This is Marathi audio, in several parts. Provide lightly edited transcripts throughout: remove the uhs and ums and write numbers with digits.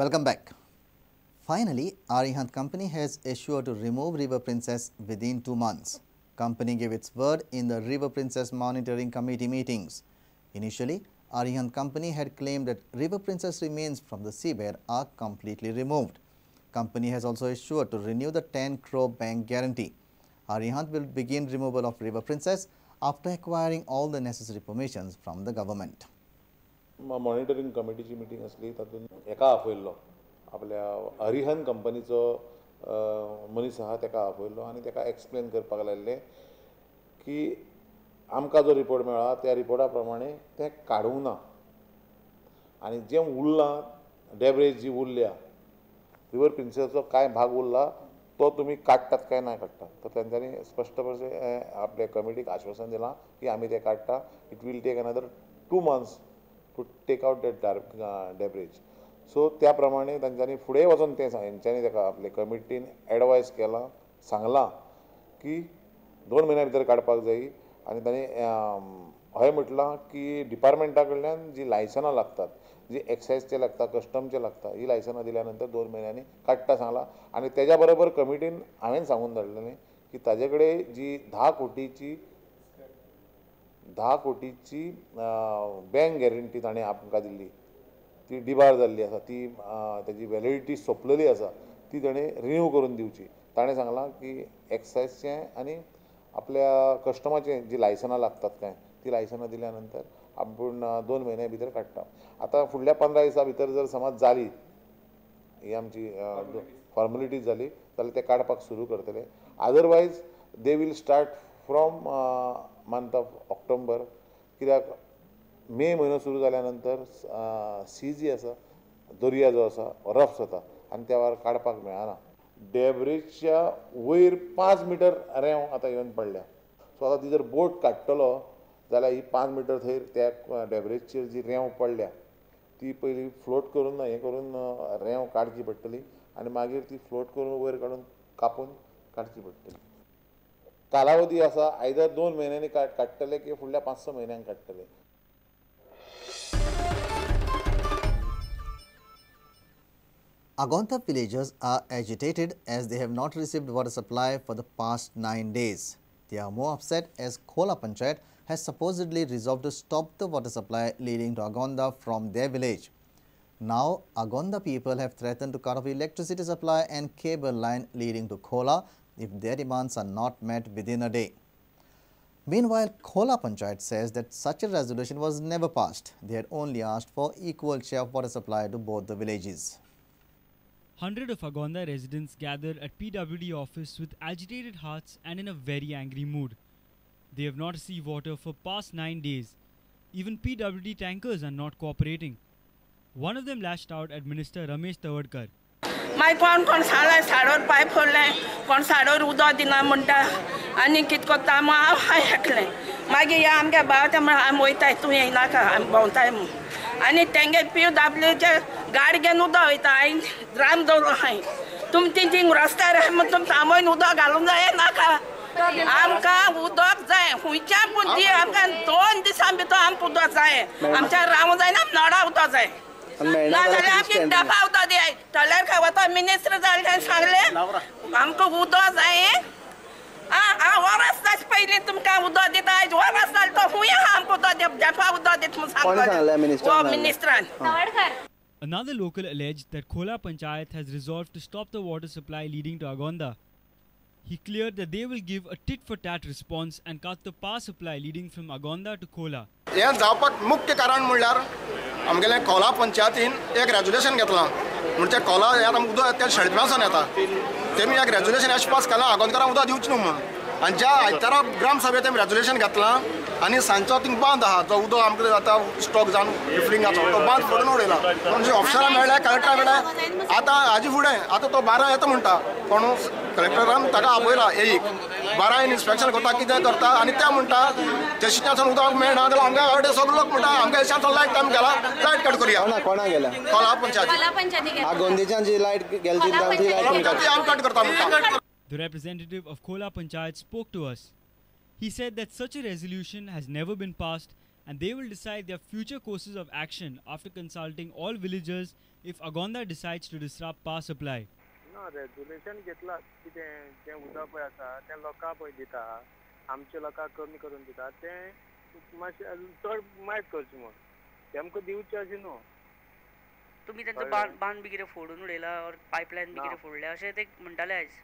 Welcome back. Finally, Arihant Company has assured to remove River Princess within 2 months. Company gave its word in the River Princess Monitoring Committee meetings. Initially, Arihant Company had claimed that River Princess remains from the seabed are completely removed. Company has also assured to renew the 10 crore bank guarantee. Arihant will begin removal of River Princess after acquiring all the necessary permissions from the government. Monitoring कमिटीची मीटिंग असली तातूंत एका आपयल्लो आपल्या अरिहंत कंपनीचो मनीस आहा तेका आपयल्लो आनी तेका एक्सप्लेन करपाक लायल्लें की आमकां जो रिपोर्ट मेळ्ळा त्या रिपोर्टा प्रमाणे तें काडूंक ना आनी जें उरलां डेब्रेज जी उरल्या रिवर प्रिन्सेसचो कांय भाग उरला तो तुमी काडटात काय ना काडटात तर तेंच्यांनी स्पश्टपणे आपल्या कमिटीक आश्वासन दिलां की आमी तें काडटा it will take another 2 months to take out that debris so त्या प्रमाणे तांच्यांनी फुडें वचून तें हेंच्यांनी तेका आपले कमिटीन एडवायज केलां सांगलां की 2 म्हयन्या भितर काडपाक जायी आनी तांणी हय म्हटलां की डिपार्टमेंटा कडल्यान जी लायसनां लागतात जी एक्सायजचे लागता कस्टमचे लागता ही लायसनां दिल्या नंतर 2 म्हयन्यांनी काडटा सांगलां आनी तेज्या बरोबर कमिटीन हांवें सांगून धाडलेलें की ताजे कडेन जी 10 कोटीची बँक गॅरंटी ताणें आमकां दिल्ली ती डिबार जाल्ली आसा ती तेजी वॅलिडिटी सोंपलेली आसा ती ताणें रिन्यू करून दिवची ताणें सांगलां की एक्सायजचें आनी आपल्या कस्टमाचें जी लायसनां लागतात काय ती लायसनां दिल्या नंतर आपूण 2 म्हयन्या भितर काडटा आतां फुडल्या 15 दिसां भितर जर समज जाली ही आमची फॉर्मेलिटीज जाली जाल्यार ते काडपाक सुरू करतले otherwise they will start from month of October कित्याक मे म्हयनो सुरू जाल्या नंतर सी जी आसा दर्या जो आसा रफ जाता आनी त्या वेळार काडपाक मेळना डेब्रेजच्या वयर 5 मिटर रेंव आतां येवन पडल्या सो आतां ती जर बोट काडटलो जाल्यार ही 5 मिटर थंय त्या डेब्रेजचेर जी रेंव पडल्या ती पयली फ्लोट करून हें करून रेंव काडची पडटली आनी मागीर ती फ्लोट करून वयर काडून कापून काडची पडटली कालावधी आसा आयदर 2 म्हयन्यांनी काडटले की फुडल्या 5-6 म्हयन्यांक काडटले Agonta villagers are agitated as they have not received water supply for the past 9 days. They are more upset as Khola Panchayat has supposedly resolved to stop the water supply leading to Agonda from their village. Now, Agonda people have threatened to cut off electricity supply and cable line leading to Khola if their demands are not met within a day. Meanwhile, Khola Panchayat says that such a resolution was never passed. They had only asked for equal share of water supply to both the villages. Hundreds of Agonda residents gathered at PWD office with agitated hearts and in a very angry mood. They have not received water for past 9 days. Even PWD tankers are not cooperating. One of them lashed out at Minister Ramesh Tawardkar. मागीर कोण साडोर पायप फोडलें कोण साडोर उदक दिना म्हणटा आनी कितें कोत्ता हांव आयकलें मागीर हे आमगे बावता म्हण आमी वयताय तूं येयनाका आमी भोंवताय म्हूण आनी तेंगे PWDचे गाडी घेवन उदक वयता हांवें ड्राम दवरलो हांवें तुमी तेंची रस्त्यार म्हूण तुमी थांबोवन उदक घालूंक जाय नाका आमकां उदक जाय खुंयच्या पूण दी आमकां 2 दिसां भितर आमकां उदक जाय आमच्या रावूंक जायना नोडा उदक जाय नाजाल्यार आमची डबा उदक दियाय टॉयलेट खावता मिनिस्टर जालें सांगलें आमकां उदक जाय वरस जाच पयलीं तुमकां उदक दिता आयज वरस जालें तो खूंय आमकां उदक डबा उदक दिता म्हूण सांगलें मिनिस्टरान. Another local alleged that Khola Panchayat has resolved to stop the water supply leading to Agonda. He cleared that they will give a tit-for-tat response and cut the power supply leading from Agonda to Khola. हे जावपाक मुख्य कारण म्हणल्यार आमगेले खोला पंचायतीन एक रेजुलेशन घेतलां म्हणजे खोला आतां उदक त्या शेळप्यासान येता तेमी एक रेजुलेशन अशें पास केलां आगोंदकारांक उदक दिवचें न्हू म्हणून आनी ज्या आयतारा ग्राम सभेत तेमी रेजुलेशन घेतलां आनी सांजचो थिंग बांद आहा जो उदक आमकां आतां स्टॉक जावन रिफिलिंगाचो तो बांद फोडून उडयला म्हणजे ऑफिसरां मेळ्ळे कलेक्टरा कडेन आतां हाजे फुडें आतां तो 12 येता म्हणटा पूण कलेक्टरान ताका आपयला एक 12 इन्स्पेक्शन करता कितें करता आनी ते म्हणटा तेशिच्यान उदक मेळना जाल्यार आमच्या कडेन सगळे लोक म्हणटा आमच्या हेच्यान लायट टायम गेला लायट कट करुया कोणा गेल्या खोला पंचायती आगोंदेच्यान जी लायट गेली ती लायट आमी कट करता म्हणटा. The representative of Khola Panchayat spoke to us. He said that such a resolution has never been passed and they will decide their future courses of action after consulting all villagers if Agonda decides to disrupt power supply. ना रेजुलेशन घेतला कितें जें उदक पळय आसा तें लोकांक पळय दिता आमच्या लोकांक कमी करून दिता तें मातशें चड मायज करचें म्हूण तेमकां दिवचें अशें न्हू. तुम्ही त्यांचं बांध बी कितें फोडून उडयला और पायपलायन बी कितें फोडल्या अशें ते म्हणटाले आयज.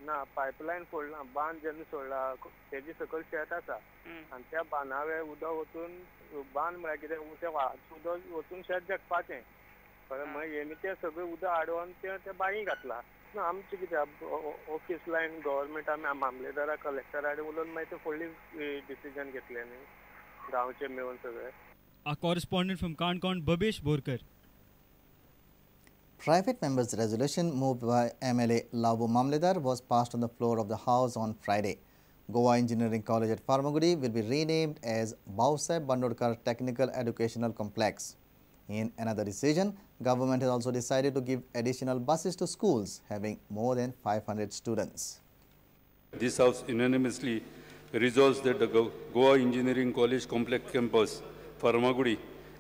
ना पायपलायन फोडला बांद जेन्ना सोडला तेजी सकयल शेत आसा आनी त्या बांदावे उदक वचून बांद म्हळ्यार कितें तें उदक वचून शेत जगपाचें कळ्ळें. मागीर हेमी तें सगळें उदक आडोवन तें बांयी घातला. आमचें कितें ऑफिस लायन गव्हर्मेंट आमी मामलेदारा कलेक्टरा कडेन उलोवन मागीर तें फुडली डिसिजन घेतलें न्ही गांवचे मेळून सगळे. Our correspondent from Kankon, Babesh Borkar. Private members' resolution moved by MLA Labu Mamledar was passed on the floor of the House on Friday. Goa Engineering College at Farmagudi will be renamed as Bhausaheb Bandodkar Technical Educational Complex. In another decision, government has also decided to give additional buses to schools having more than 500 students. This House unanimously resolves that the Goa Engineering College Complex Campus, Farmagudi,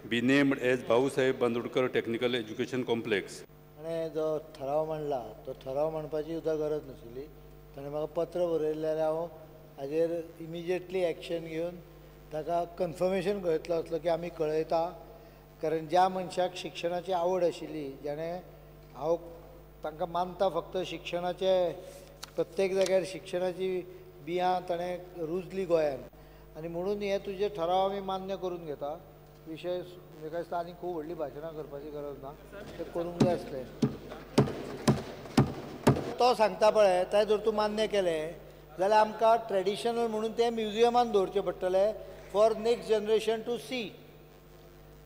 be named as Bhausaheb Bandodkar Technical Education Complex. आणि जो ठराव मांडला तो ठराव मांडपाची सुद्दां गरज नाशिल्ली. ताणें म्हाका पत्र बरयल्लें जाल्यार हांव हाजेर इमिजिएटली एक्शन घेवन ताका कन्फर्मेशन घेतलो आसलो की आमी कळयता. कारण ज्या मनशाक शिक्षणाची आवड आशिल्ली जेणें हांव तांकां मानता फक्त शिक्षणाचे प्रत्येक जाग्यार शिक्षणाची बियां ताणें रुजली गोंयांत आनी म्हणून हे तुजे ठराव आमी मान्य करून घेता. विशय म्हाका दिसता आनी खूब व्हडली भाशणां करपाची गरज ना ते करूंक जाय आसलें. तो सांगता पळय तें जर तूं मान्य केलें जाल्यार आमकां ट्रेडिशनल म्हणून तें म्युजियमान दवरचें पडटलें for next generation to see.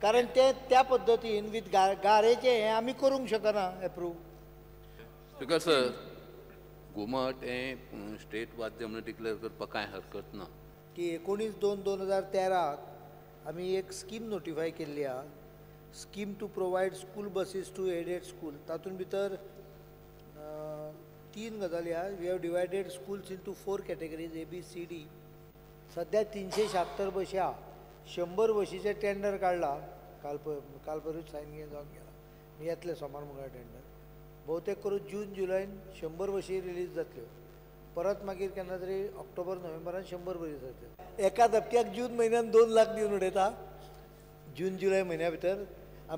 कारण ते त्या पद्दतीन वीथ गारेचें हें आमी करूंक शकना एप्रूव. स्पिकर सर, घुमट हें स्टेट वाद्य म्हणून डिक्लेअर करपाक कांय हरकत ना. की 19/2/2013 आमी एक स्कीम नोटिफाय केल्ली आहा, scheme to provide school buses to aided school. तातूंत भितर 3 गजाली आहा. We have divided schools into 4 categories ABCD. सध्या 376 बसी आहा. 100 बसीचे टेंडर काडला. काल परूच सायन जावन गेला. येतले सोमार मंगळार टेंडर. बहुतेक करून जून जुलयान 100 बसी रिलीज जातल्यो. परत मागीर केन्ना तरी ऑक्टोबर नोव्हेंबरान 100 बसी जातल्यो. एका धपक्याक जून म्हयन्यान 2 लाख दिवन उडयता जून जुलय म्हयन्या भितर.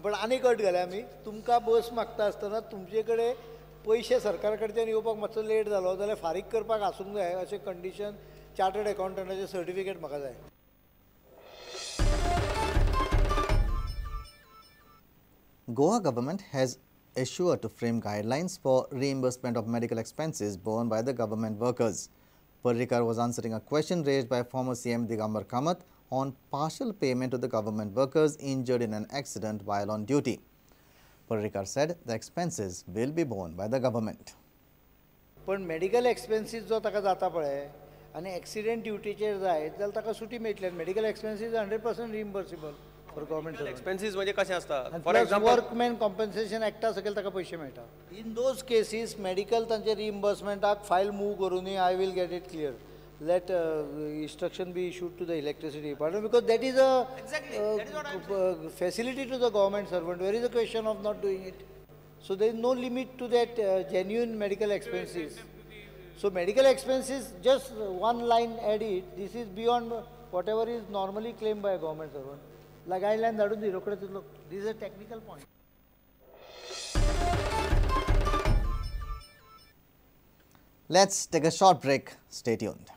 पण आनी अट घाल्या आमी तुमकां बस मागता आसतना तुमचे कडेन पयशे सरकारा कडच्यान येवपाक मातसो लेट जालो जाल्यार फारीक करपाक आसूंक जाय अशें कंडिशन चार्टर्ड अकावंटंटाचें सर्टिफिकेट म्हाका जाय. Goa government has assured to frame guidelines for reimbursement of medical expenses borne by the government workers. Parrikar was answering a question raised by former CM Digambar Kamath on partial payment to the government workers injured in an accident while on duty. Parrikar said the expenses will be borne by the government. पण मेडिकल एक्सपेन्सीस जो ताका जाता पळय आनी एक्सिडेंट ड्युटीचेर जायत जाल्यार ताका सुटी मेळटली. Medical expenses 100% reimbursable for government. Expenses म्हणजे कशें आसता? फॉर एग्जांपल वर्कमॅन कॉम्पेन्सेशन एक्टा सकयल ताका पयशे मेळटा. इन दोज केसीस मेडिकल तांचे रिइम्बर्समेंटाक फायल मूव करूनी I will get it clear. let instruction be issued to the electricity department because that is a facility to the government servant. Where is the question of not doing it? So there is no limit to that genuine medical expenses. So medical expenses, just one line added, this is beyond whatever is normally claimed by a government servant. Like guideline, this is a technical point. Let's take a short break. Stay tuned.